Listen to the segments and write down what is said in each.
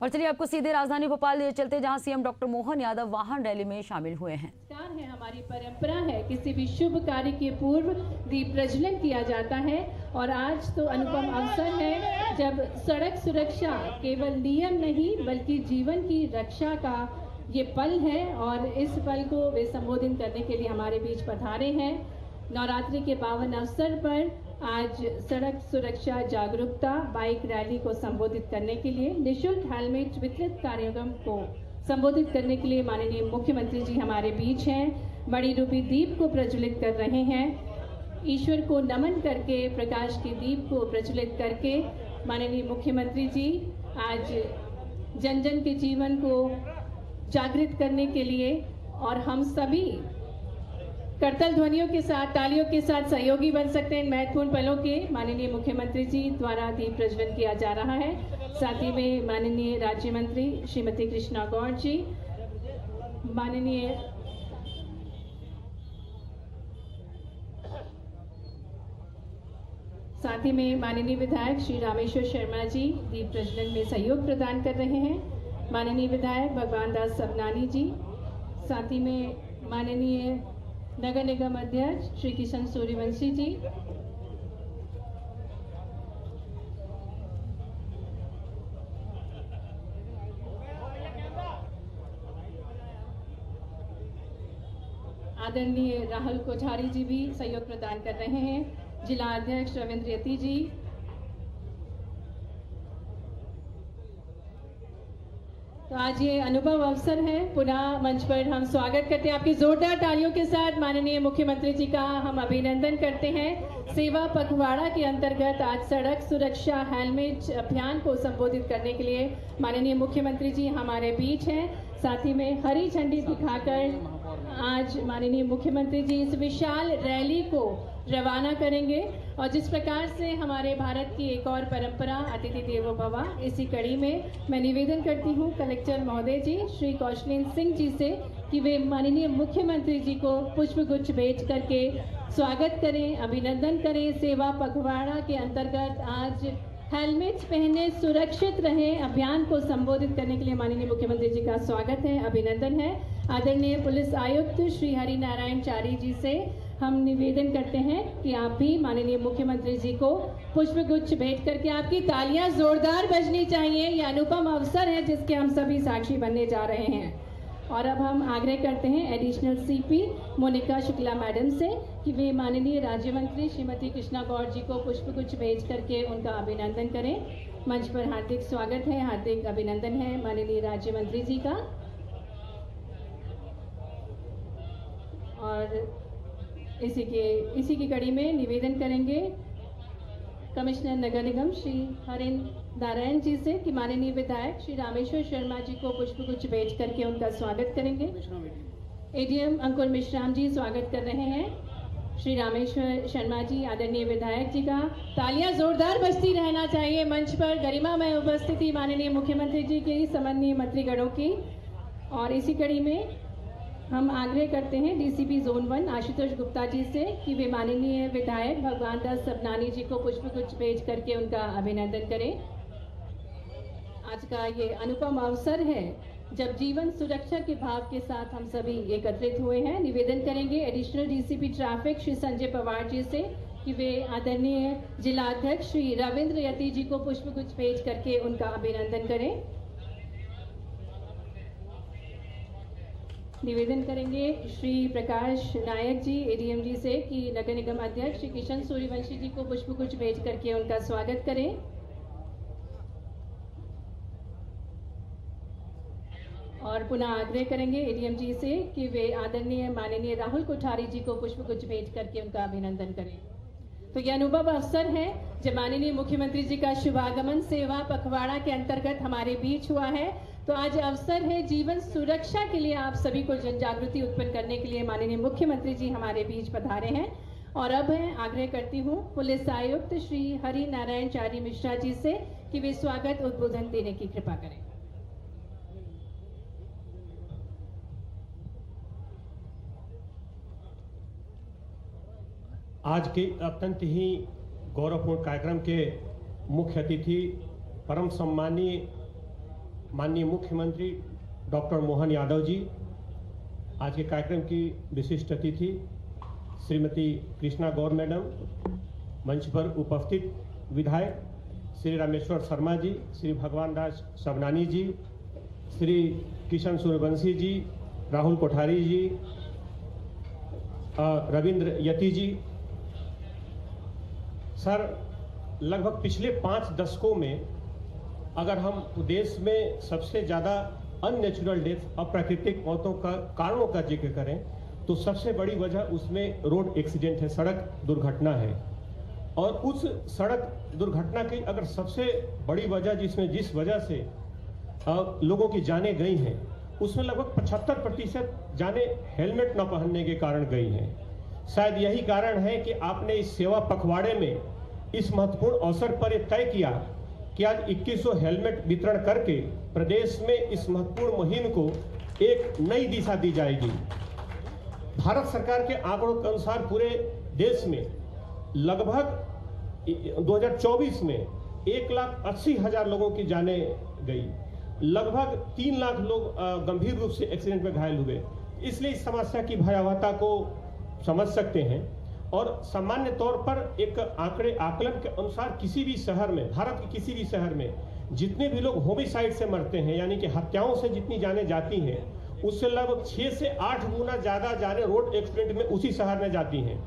और चलिए आपको सीधे राजधानी भोपाल ले चलते जहां सीएम डॉक्टर मोहन यादव वाहन रैली में शामिल हुए हैं। है हमारी परंपरा है, किसी भी शुभ कार्य के पूर्व दीप प्रज्वलन किया जाता है और आज तो अनुपम अवसर है जब सड़क सुरक्षा केवल नियम नहीं बल्कि जीवन की रक्षा का ये पल है और इस पल को वे संबोधित करने के लिए हमारे बीच पधारे हैं। नवरात्रि के पावन अवसर पर आज सड़क सुरक्षा जागरूकता बाइक रैली को संबोधित करने के लिए निःशुल्क हेलमेट वितरित कार्यक्रम को संबोधित करने के लिए माननीय मुख्यमंत्री जी हमारे बीच हैं। मणि रूपी दीप को प्रज्वलित कर रहे हैं। ईश्वर को नमन करके प्रकाश के दीप को प्रज्वलित करके माननीय मुख्यमंत्री जी आज जन जन के जीवन को जागृत करने के लिए और हम सभी करतल ध्वनियों के साथ तालियों के साथ सहयोगी बन सकते हैं। इन महत्वपूर्ण पलों के माननीय मुख्यमंत्री जी द्वारा दीप प्रज्वलन किया जा रहा है। साथ ही में माननीय राज्य मंत्री श्रीमती कृष्णा गौड़ जी, माननीय साथ ही में माननीय विधायक श्री रामेश्वर शर्मा जी दीप प्रज्वलन में सहयोग प्रदान कर रहे हैं। माननीय विधायक भगवान दास सबनानी जी, साथ ही में माननीय नगर निगम अध्यक्ष श्री किशन सूर्यवंशी जी, आदरणीय राहुल कोठारी जी भी सहयोग प्रदान कर रहे हैं। जिला अध्यक्ष रविंद्र यति जी, तो आज ये अनुभव अवसर है। पुनः मंच पर हम स्वागत करते हैं आपकी जोरदार तालियों के साथ माननीय मुख्यमंत्री जी का हम अभिनंदन करते हैं। सेवा पखवाड़ा के अंतर्गत आज सड़क सुरक्षा हेलमेट अभियान को संबोधित करने के लिए माननीय मुख्यमंत्री जी हमारे बीच हैं। साथ ही में हरी झंडी दिखाकर आज माननीय मुख्यमंत्री जी इस विशाल रैली को रवाना करेंगे और जिस प्रकार से हमारे भारत की एक और परंपरा अतिथि देवो भव, इसी कड़ी में मैं निवेदन करती हूं कलेक्टर महोदय जी श्री कौशलेन सिंह जी से कि वे माननीय मुख्यमंत्री जी को पुष्पगुच्छ भेंट करके स्वागत करें, अभिनंदन करें। सेवा पखवाड़ा के अंतर्गत आज हेलमेट पहने सुरक्षित रहें अभियान को संबोधित करने के लिए माननीय मुख्यमंत्री जी का स्वागत है, अभिनंदन है। आदरणीय पुलिस आयुक्त श्री हरि नारायण चारी जी से हम निवेदन करते हैं कि आप भी माननीय मुख्यमंत्री जी को पुष्पगुच्छ भेंट करके आपकी तालियां जोरदार बजनी चाहिए। यह अनुपम अवसर है जिसके हम सभी साक्षी बनने जा रहे हैं। और अब हम आग्रह करते हैं additional CP Monika Shukla madam से कि वे माननीय राज्य मंत्री श्रीमती कृष्णा गौड़ जी को पुष्पगुच्छ भेंट करके उनका अभिनंदन करें। मंच पर हार्दिक स्वागत है, हार्दिक अभिनंदन है माननीय राज्य मंत्री जी का। और इसी की कड़ी में निवेदन करेंगे कमिश्नर नगर निगम श्री हरिन नारायण जी से कि माननीय विधायक श्री रामेश्वर शर्मा जी को पुष्पगुच्छ भेंट करके उनका स्वागत करेंगे। एडीएम अंकुर मिश्राम जी स्वागत कर रहे हैं श्री रामेश्वर शर्मा जी, आदरणीय विधायक जी का। तालियां जोरदार बजती रहना चाहिए मंच पर गरिमामय उपस्थिति माननीय मुख्यमंत्री जी की, सम्माननीय मंत्रीगणों की। और इसी कड़ी में हम आग्रह करते हैं डीसीपी जोन 1 आशुतोष गुप्ता जी से कि वे माननीय विधायक भगवान दास सबनानी जी को पुष्पगुच्छ भेंट करके उनका अभिनंदन करें। आज का ये अनुपम अवसर है जब जीवन सुरक्षा के भाव के साथ हम सभी एकत्रित हुए हैं। निवेदन करेंगे additional DCP traffic Shri Sanjay Pawar ji से कि वे आदरणीय जिला अध्यक्ष श्री रविंद्र यति जी को पुष्पगुच्छ भेंट करके उनका अभिनंदन करें। निवेदन करेंगे श्री प्रकाश नायक जी एडीएम जी से कि नगर निगम अध्यक्ष श्री किशन सूर्यवंशी जी को पुष्पगुच्छ भेंट करके उनका स्वागत करें। और पुनः आग्रह करेंगे एडीएम जी से कि वे आदरणीय माननीय राहुल कोठारी जी को पुष्पगुच्छ भेंट करके उनका अभिनंदन करें। तो यह अनुभव अवसर है जब माननीय मुख्यमंत्री जी का शुभागमन सेवा पखवाड़ा के अंतर्गत हमारे बीच हुआ है। तो आज अवसर है जीवन सुरक्षा के लिए आप सभी को जन जागृति उत्पन्न करने के लिए माननीय मुख्यमंत्री जी हमारे बीच पधारे हैं। और अब मैं आग्रह करती हूँ पुलिस आयुक्त श्री हरि नारायण चारी मिश्रा जी से कि वे स्वागत उद्बोधन देने की कृपा करें। आज के अत्यंत ही गौरवपूर्ण कार्यक्रम के मुख्य अतिथि परम सम्मानीय माननीय मुख्यमंत्री डॉक्टर मोहन यादव जी, आज के कार्यक्रम की विशिष्ट अतिथि श्रीमती कृष्णा गौर मैडम, मंच पर उपस्थित विधायक श्री रामेश्वर शर्मा जी, श्री भगवान दास सबनानी जी, श्री किशन सूर्यवंशी जी, राहुल कोठारी जी, रविंद्र यति जी। सर, लगभग पिछले 5 दशकों में अगर हम देश में सबसे ज़्यादा अननेचुरल डेथ, अप्राकृतिक मौतों का कारणों का जिक्र करें तो सबसे बड़ी वजह उसमें रोड एक्सीडेंट है, सड़क दुर्घटना है। और उस सड़क दुर्घटना की अगर सबसे बड़ी वजह जिस वजह से लोगों की जानें गई हैं, उसमें लगभग 75% जानें हेलमेट न पहनने के कारण गई हैं। शायद यही कारण है कि आपने इस सेवा पखवाड़े में इस महत्वपूर्ण अवसर पर यह तय किया कि आज 2100 हेलमेट वितरण करके प्रदेश में इस महत्वपूर्ण मुहिम को एक नई दिशा दी जाएगी। भारत सरकार के आंकड़ों के अनुसार पूरे देश में लगभग 2024 में 1,80,000 लोगों की जानें गई, लगभग 3 लाख लोग गंभीर रूप से एक्सीडेंट में घायल हुए। इसलिए इस समस्या की भयावहता को समझ सकते हैं। और सामान्य तौर पर एक आकलन के अनुसार किसी भी शहर में, भारत के किसी भी शहर में जितने भी लोग होमिसाइड से मरते हैं, यानी कि हत्याओं से जितनी जानें जाती हैं, उससे लगभग 6 से 8 गुना ज्यादा जानें रोड एक्सीडेंट में उसी शहर में जाती हैं।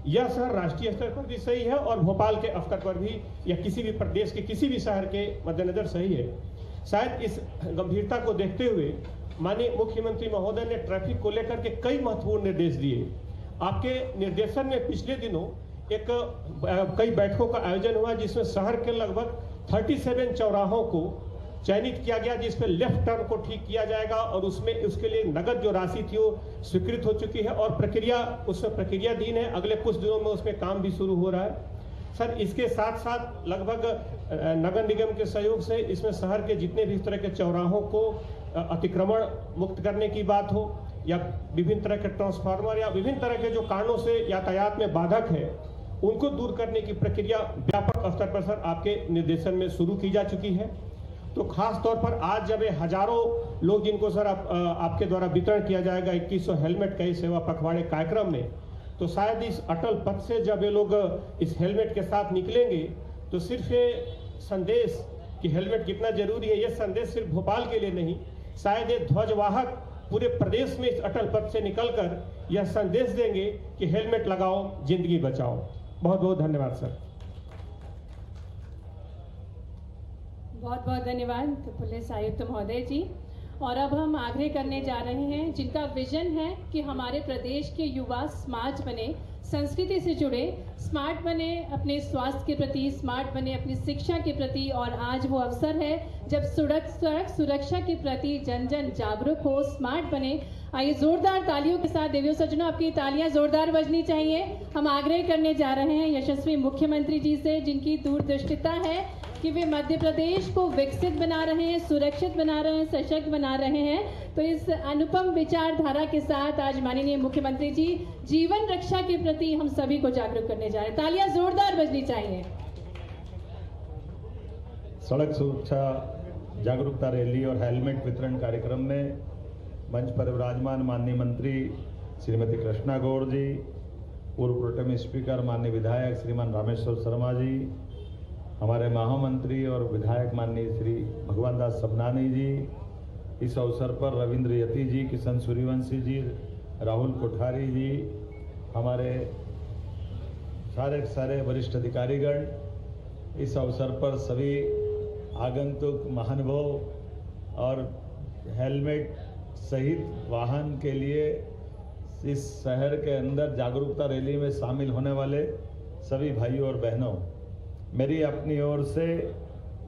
यह शहर राष्ट्रीय स्तर पर भी सही है और भोपाल के स्तर पर भी या किसी भी प्रदेश के किसी भी शहर के मद्देनजर सही है। शायद इस गंभीरता को देखते हुए माननीय मुख्यमंत्री महोदय ने ट्रैफिक को लेकर के कई महत्वपूर्ण निर्देश दिए। आपके निर्देशन में पिछले दिनों कई बैठकों का आयोजन हुआ, जिसमें शहर के लगभग 37 चौराहों को चयनित किया गया, जिसमें लेफ्ट टर्न को ठीक किया जाएगा और उसके लिए नगद जो राशि थी वो स्वीकृत हो चुकी है और उसमें प्रक्रियाधीन है। अगले कुछ दिनों में उसमें काम भी शुरू हो रहा है। सर, इसके साथ साथ लगभग नगर निगम के सहयोग से इसमें शहर के जितने भी इस तरह के चौराहों को अतिक्रमण मुक्त करने की बात हो या विभिन्न तरह के ट्रांसफार्मर या विभिन्न तरह के जो कारणों से यातायात में बाधक है, उनको दूर करने की प्रक्रिया व्यापक स्तर पर सर आपके निर्देशन में शुरू की जा चुकी है। तो खास तौर पर आज जब ये हजारों लोग जिनको सर आपके द्वारा वितरण किया जाएगा 2100 हेलमेट का इस सेवा पखवाड़े कार्यक्रम में, तो शायद इस अटल पथ से जब ये लोग इस हेलमेट के साथ निकलेंगे तो सिर्फ ये संदेश कि हेलमेट कितना जरूरी है, ये संदेश सिर्फ भोपाल के लिए नहीं, शायद ये ध्वजवाहक पूरे प्रदेश में इस अटल पथ से निकलकर यह संदेश देंगे कि हेलमेट लगाओ, जिंदगी बचाओ। बहुत बहुत धन्यवाद सर। बहुत बहुत धन्यवाद पुलिस आयुक्त महोदय जी। और अब हम आग्रह करने जा रहे हैं जिनका विजन है कि हमारे प्रदेश के युवा स्मार्ट बने, संस्कृति से जुड़े, स्मार्ट बने अपने स्वास्थ्य के प्रति, स्मार्ट बने अपनी शिक्षा के प्रति। और आज वो अवसर है जब सड़क सुरक्षा के प्रति जन जन जागरूक हो, स्मार्ट बने। आइए जोरदार तालियों के साथ देवियों सज्जनों आपकी तालियां जोरदार बजनी चाहिए। हम आग्रह करने जा रहे हैं यशस्वी मुख्यमंत्री जी से, जिनकी दूरदृष्टिता है कि वे मध्य प्रदेश को विकसित बना रहे हैं, सुरक्षित बना रहे हैं, सशक्त बना रहे हैं। तो इस अनुपम विचारधारा के साथ आज माननीय मुख्यमंत्री जी जीवन रक्षा के प्रति हम सभी को जागरूक करने जा रहे हैं। तालियां जोरदार बजनी चाहिए। सड़क सुरक्षा जागरूकता रैली और हेलमेट वितरण कार्यक्रम में मंच पर विराजमान माननीय मंत्री श्रीमती कृष्णा गौड़ जी, पूर्व प्रोटेम स्पीकर माननीय विधायक श्रीमान रामेश्वर शर्मा जी, हमारे महामंत्री और विधायक माननीय श्री भगवान दास सबनानी जी, इस अवसर पर रविंद्र यति जी, किशन सूर्यवंशी जी, राहुल कोठारी जी, हमारे सारे वरिष्ठ अधिकारीगण, इस अवसर पर सभी आगंतुक महानुभाव और हेलमेट सहित वाहन के लिए इस शहर के अंदर जागरूकता रैली में शामिल होने वाले सभी भाइयों और बहनों, मेरी अपनी ओर से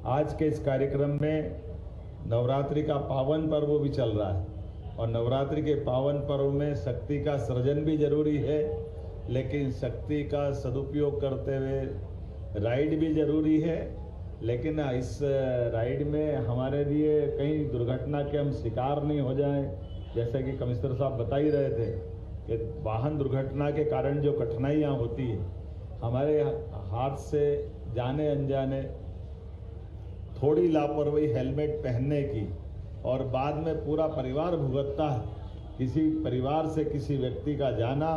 आज के इस कार्यक्रम में नवरात्रि का पावन पर्व भी चल रहा है और नवरात्रि के पावन पर्व में शक्ति का सृजन भी जरूरी है, लेकिन शक्ति का सदुपयोग करते हुए राइड भी जरूरी है। लेकिन इस राइड में हमारे लिए कहीं दुर्घटना के हम शिकार नहीं हो जाएं, जैसा कि कमिश्नर साहब बता ही रहे थे कि वाहन दुर्घटना के कारण जो कठिनाइयाँ होती है, हमारे हाथ से जाने अनजाने थोड़ी लापरवाही हेलमेट पहनने की और बाद में पूरा परिवार भुगतता है, किसी परिवार से किसी व्यक्ति का जाना,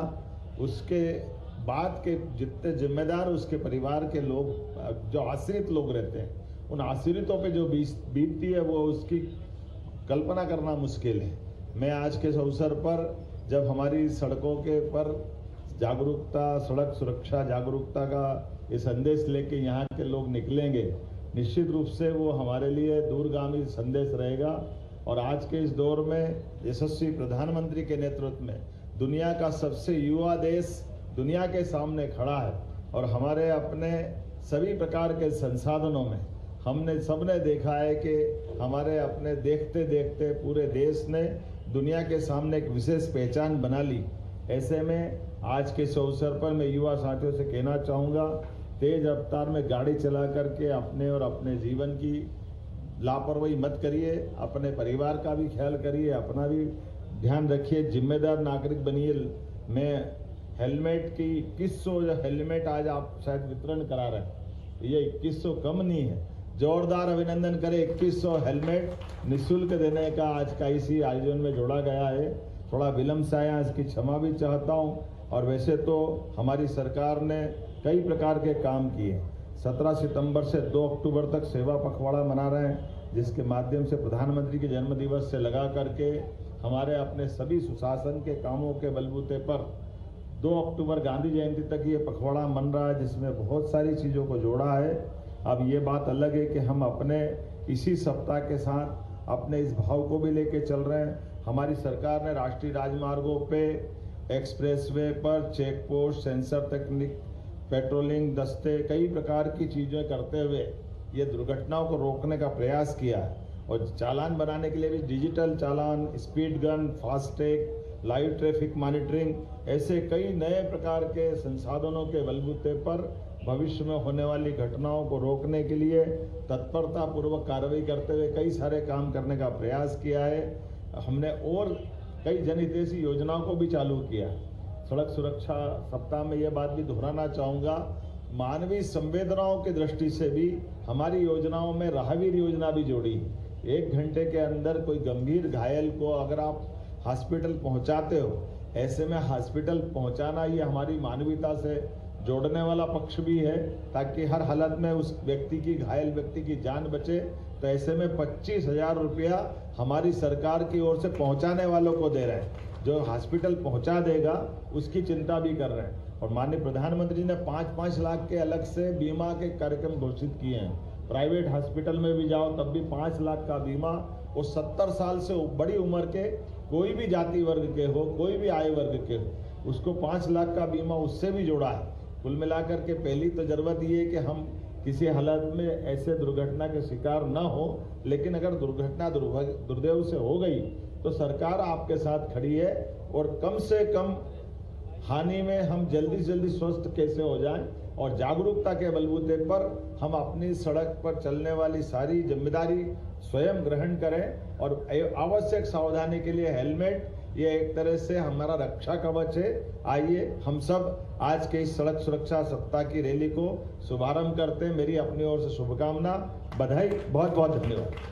उसके बाद के जितने जिम्मेदार उसके परिवार के लोग, जो आश्रित लोग रहते हैं, उन आश्रितों पे जो बीतती है वो उसकी कल्पना करना मुश्किल है। मैं आज के इस अवसर पर जब हमारी सड़कों के पर जागरूकता, सड़क सुरक्षा जागरूकता का ये संदेश लेके यहाँ के लोग निकलेंगे, निश्चित रूप से वो हमारे लिए दूरगामी संदेश रहेगा। और आज के इस दौर में यशस्वी प्रधानमंत्री के नेतृत्व में दुनिया का सबसे युवा देश दुनिया के सामने खड़ा है और हमारे अपने सभी प्रकार के संसाधनों में हमने सबने देखा है कि हमारे अपने देखते देखते पूरे देश ने दुनिया के सामने एक विशेष पहचान बना ली। ऐसे में आज के इस अवसर पर मैं युवा साथियों से कहना चाहूँगा, तेज रफ्तार में गाड़ी चला करके अपने और अपने जीवन की लापरवाही मत करिए, अपने परिवार का भी ख्याल करिए, अपना भी ध्यान रखिए, जिम्मेदार नागरिक बनिए। मैं हेलमेट की 2100 हेलमेट आज आप शायद वितरण करा रहे हैं, ये 2100 कम नहीं है। जोरदार अभिनंदन करें, 2100 हेलमेट निःशुल्क देने का आज का इसी आयोजन में जोड़ा गया है। थोड़ा विलम्ब से आया, इसकी क्षमा भी चाहता हूँ। और वैसे तो हमारी सरकार ने कई प्रकार के काम किए। 17 सितंबर से 2 अक्टूबर तक सेवा पखवाड़ा मना रहे हैं, जिसके माध्यम से प्रधानमंत्री के जन्म दिवस से लगा करके हमारे अपने सभी सुशासन के कामों के बलबूते पर 2 अक्टूबर गांधी जयंती तक ये पखवाड़ा मन रहा है, जिसमें बहुत सारी चीज़ों को जोड़ा है। अब ये बात अलग है कि हम अपने इसी सप्ताह के साथ अपने इस भाव को भी लेके चल रहे हैं। हमारी सरकार ने राष्ट्रीय राजमार्गों पे, एक्सप्रेसवे पर चेक पोस्ट, सेंसर तकनीक, पेट्रोलिंग दस्ते, कई प्रकार की चीज़ें करते हुए ये दुर्घटनाओं को रोकने का प्रयास किया है। और चालान बनाने के लिए भी digital challan, speed gun, FASTag, live traffic monitoring, ऐसे कई नए प्रकार के संसाधनों के बलबूते पर भविष्य में होने वाली घटनाओं को रोकने के लिए तत्परता पूर्वक कार्रवाई करते हुए कई सारे काम करने का प्रयास किया है। हमने और कई जनहितैषी योजनाओं को भी चालू किया। सड़क सुरक्षा सप्ताह में यह बात भी दोहराना चाहूँगा, मानवीय संवेदनाओं की दृष्टि से भी हमारी योजनाओं में राहगीर योजना भी जोड़ी। 1 घंटे के अंदर कोई गंभीर घायल को अगर आप हॉस्पिटल पहुंचाते हो, ऐसे में हॉस्पिटल पहुंचाना ये हमारी मानवीयता से जोड़ने वाला पक्ष भी है, ताकि हर हालत में उस व्यक्ति की, घायल व्यक्ति की जान बचे। तो ऐसे में 25,000 रुपया हमारी सरकार की ओर से पहुंचाने वालों को दे रहे हैं। जो हॉस्पिटल पहुंचा देगा उसकी चिंता भी कर रहे हैं। और माननीय प्रधानमंत्री ने 5-5 लाख के अलग से बीमा के कार्यक्रम घोषित किए हैं। प्राइवेट हॉस्पिटल में भी जाओ तब भी 5 लाख का बीमा, वो 70 साल से बड़ी उम्र के कोई भी जाति वर्ग के हो, कोई भी आय वर्ग के हो, उसको 5 लाख का बीमा उससे भी जोड़ा है। कुल मिलाकर के पहली तो जरूरत ये है कि हम किसी हालत में ऐसे दुर्घटना के शिकार न हो, लेकिन अगर दुर्घटना दुर्दैव से हो गई तो सरकार आपके साथ खड़ी है। और कम से कम हानि में हम जल्दी से जल्दी स्वस्थ कैसे हो जाएं, और जागरूकता के बलबूते पर हम अपनी सड़क पर चलने वाली सारी जिम्मेदारी स्वयं ग्रहण करें। और आवश्यक सावधानी के लिए हेलमेट ये एक तरह से हमारा रक्षा कवच है। आइए हम सब आज के इस सड़क सुरक्षा सप्ताह की रैली को शुभारंभ करते हैं। मेरी अपनी ओर से शुभकामना, बधाई, बहुत बहुत धन्यवाद।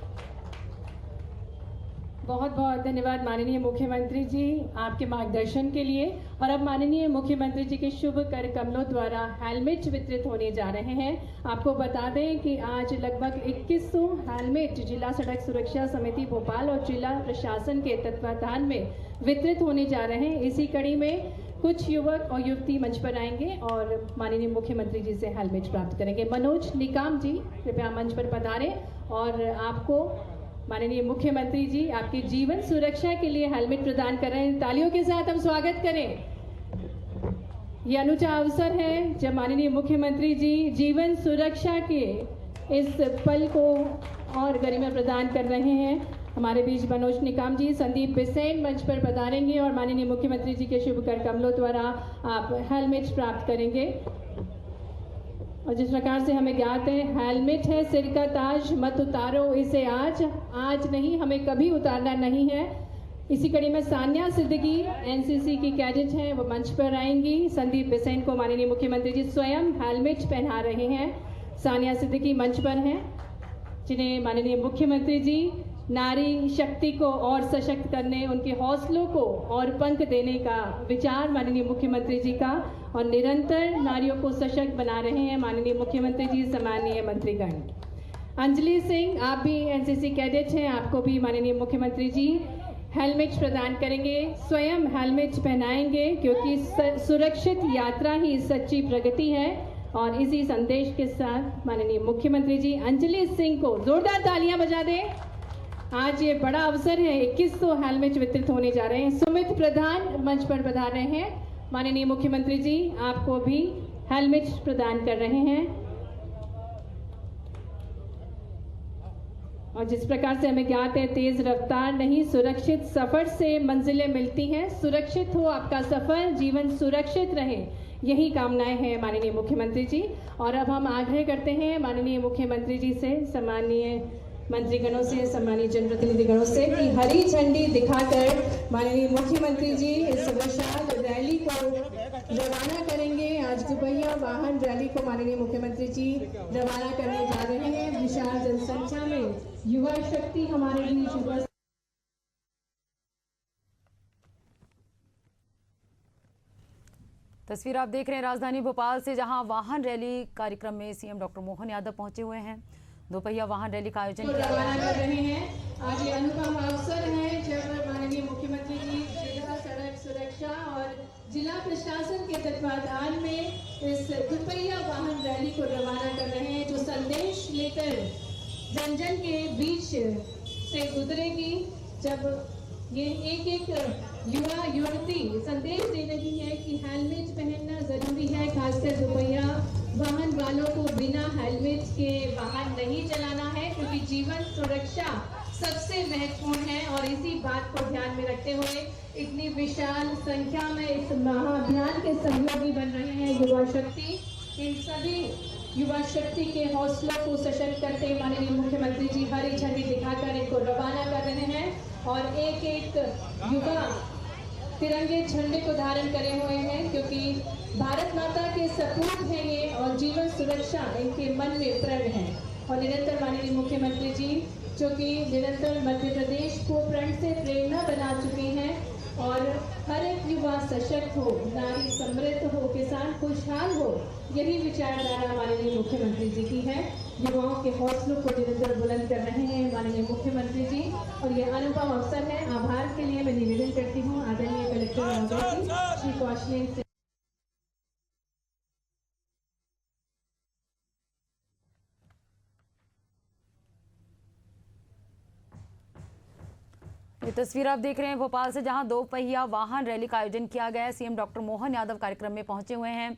बहुत बहुत धन्यवाद माननीय मुख्यमंत्री जी आपके मार्गदर्शन के लिए। और अब माननीय मुख्यमंत्री जी के शुभ कर कमलों द्वारा हेलमेट वितरित होने जा रहे हैं। आपको बता दें कि आज लगभग 2100 हेलमेट जिला सड़क सुरक्षा समिति भोपाल और जिला प्रशासन के तत्वावधान में वितरित होने जा रहे हैं। इसी कड़ी में कुछ युवक और युवती मंच पर आएंगे और माननीय मुख्यमंत्री जी से हेलमेट प्राप्त करेंगे। मनोज निकाम जी कृपया मंच पर पधारें और आपको माननीय मुख्यमंत्री जी आपकी जीवन सुरक्षा के लिए हेलमेट प्रदान कर रहे हैं। तालियों के साथ हम स्वागत करें। ये अनूठा अवसर है जब माननीय मुख्यमंत्री जी जीवन सुरक्षा के इस पल को और गरिमा प्रदान कर रहे हैं। हमारे बीच मनोज निकाम जी, संदीप बिसेन मंच पर पधारेंगे और माननीय मुख्यमंत्री जी के शुभ कर कमलों द्वारा आप हेलमेट प्राप्त करेंगे। और जिस प्रकार से हमें ज्ञात है, हेलमेट है सिर का ताज, मत उतारो इसे आज नहीं, हमें कभी उतारना नहीं है। इसी कड़ी में सान्या सिद्दीकी एनसीसी की कैडेट हैं, वो मंच पर आएंगी। संदीप बिसेन को माननीय मुख्यमंत्री जी स्वयं हेलमेट पहना रहे हैं। सान्या सिद्दीकी मंच पर हैं। जिन्हें माननीय मुख्यमंत्री जी नारी शक्ति को और सशक्त करने, उनके हौसलों को और पंख देने का विचार माननीय मुख्यमंत्री जी का, और निरंतर नारियों को सशक्त बना रहे हैं माननीय मुख्यमंत्री जी, सम्मानीय मंत्रीगण। अंजलि सिंह, आप भी एनसीसी कैडेट हैं, आपको भी माननीय मुख्यमंत्री जी हेलमेट प्रदान करेंगे, स्वयं हेलमेट पहनाएंगे, क्योंकि सुरक्षित यात्रा ही सच्ची प्रगति है। और इसी संदेश के साथ माननीय मुख्यमंत्री जी अंजलि सिंह को जोरदार तालियां बजा दें। आज ये बड़ा अवसर है, 2100 हेलमेट वितरित होने जा रहे हैं। सुमित प्रधान मंच पर पधार रहे हैं, माननीय मुख्यमंत्री जी आपको भी हेलमेट प्रदान कर रहे हैं। और जिस प्रकार से हमें ज्ञात है, तेज रफ्तार नहीं, सुरक्षित सफर से मंजिलें मिलती हैं। सुरक्षित हो आपका सफर, जीवन सुरक्षित रहे, यही कामनाएं हैं माननीय मुख्यमंत्री जी। और अब हम आग्रह करते हैं माननीय मुख्यमंत्री जी से, सम्मानीय मंत्रीगणों से, सम्मानित जनप्रतिनिधिगणों से, कि हरी झंडी दिखाकर माननीय मुख्यमंत्री जी इस विशाल रैली को रवाना करेंगे। आज दुपहिया वाहन रैली को माननीय मुख्यमंत्री जी रवाना करने जा रहे हैं। विशाल जनसंख्या में युवा शक्ति हमारे बीच उपस्थित। तस्वीर आप देख रहे हैं राजधानी भोपाल से, जहां वाहन रैली कार्यक्रम में सीएम डॉक्टर मोहन यादव पहुंचे हुए हैं। दोपहिया वाहन रैली का आयोजन रवाना कर रहे हैं। आज ये अनुपम अवसर है जब माननीय मुख्यमंत्री जी जिला सड़क सुरक्षा और जिला प्रशासन के तत्वाधान में इस दुपहिया वाहन रैली को रवाना कर रहे हैं, जो संदेश लेकर जन जन के बीच से गुजरेगी। जब ये एक युवा युवती संदेश दे रही है कि हेलमेट पहनना जरूरी है, खासकर दोपहिया वाहन वालों को बिना हेलमेट के वाहन नहीं चलाना है, क्योंकि जीवन सुरक्षा सबसे महत्वपूर्ण है। और इसी बात को ध्यान में रखते हुए इतनी विशाल संख्या में इस महाअभियान के सहयोगी बन रहे हैं युवा शक्ति। इन सभी युवा शक्ति के हौसलों को सशक्त करते माननीय मुख्यमंत्री जी हरी झंडी दिखाकर इनको रवाना कर रहे हैं। और एक एक युवा तिरंगे झंडे को धारण करे हुए हैं, क्योंकि भारत माता के सपूत हैं ये, और जीवन सुरक्षा इनके मन में प्रण है। और निरंतर माननीय मुख्यमंत्री जी, जो कि निरंतर मध्य प्रदेश को प्रण से प्रेरणा बना चुके हैं, और हर एक युवा सशक्त हो, नारी समृद्ध हो, किसान खुशहाल हो, यही विचारधारा माननीय मुख्यमंत्री जी की है। युवाओं के हौसलों को निरंतर बुलंद कर रहे हैं माननीय मुख्यमंत्री जी, और यह अनुपम अवसर है। आभार के लिए मैं निवेदन करती हूँ आदरणीय कलेक्टर महोदय श्री कौशलेन से। ये तस्वीर आप देख रहे हैं भोपाल से, जहां दोपहिया वाहन रैली का आयोजन किया गया है। सीएम डॉक्टर मोहन यादव कार्यक्रम में पहुंचे हुए हैं।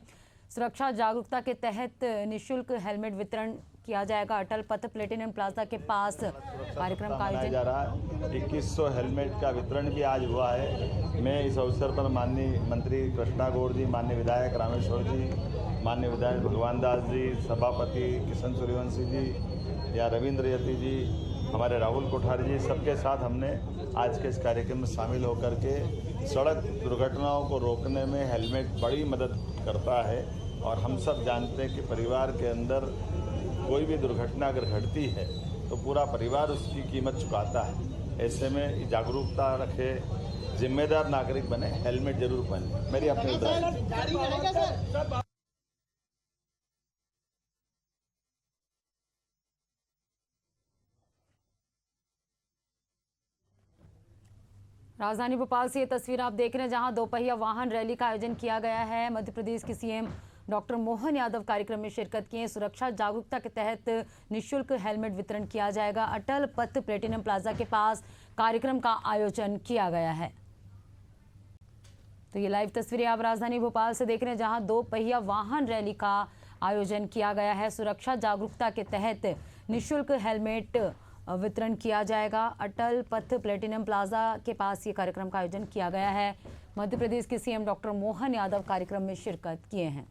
सुरक्षा जागरूकता के तहत निःशुल्क हेलमेट वितरण किया जाएगा। अटल पथ प्लेटिनम प्लाजा के पास कार्यक्रम का आयोजन जा रहा है। 2100 हेलमेट का वितरण भी आज हुआ है। मैं इस अवसर पर माननीय मंत्री कृष्णा गौड़ जी, माननीय विधायक रामेश्वर जी, माननीय विधायक भगवान दास जी, सभापति किशन सूर्यवंशी जी या रविंद्र यति जी, हमारे राहुल कोठारी जी, सबके साथ हमने आज के इस कार्यक्रम में शामिल होकर के सड़क दुर्घटनाओं को रोकने में हेलमेट बड़ी मदद करता है। और हम सब जानते हैं कि परिवार के अंदर कोई भी दुर्घटना अगर घटती है तो पूरा परिवार उसकी कीमत चुकाता है। ऐसे में जागरूकता रखे, जिम्मेदार नागरिक बने, हेलमेट जरूर पहने, मेरी अपनी राय। राजधानी भोपाल से ये तस्वीर आप देख रहे हैं, जहां दोपहिया वाहन रैली का आयोजन किया गया है। मध्य प्रदेश के सीएम डॉक्टर मोहन यादव कार्यक्रम में शिरकत किए। सुरक्षा जागरूकता के तहत निःशुल्क हेलमेट वितरण किया जाएगा। अटल पथ प्लेटिनम प्लाजा के पास कार्यक्रम का आयोजन किया गया है। तो ये लाइव तस्वीरें आप राजधानी भोपाल से देख रहे हैं, जहां दोपहिया वाहन रैली का आयोजन किया गया है। सुरक्षा जागरूकता के तहत निःशुल्क हेलमेट वितरण किया जाएगा। अटल पथ प्लेटिनम प्लाजा के पास ये कार्यक्रम का आयोजन किया गया है। मध्य प्रदेश के सीएम डॉक्टर मोहन यादव कार्यक्रम में शिरकत किए हैं।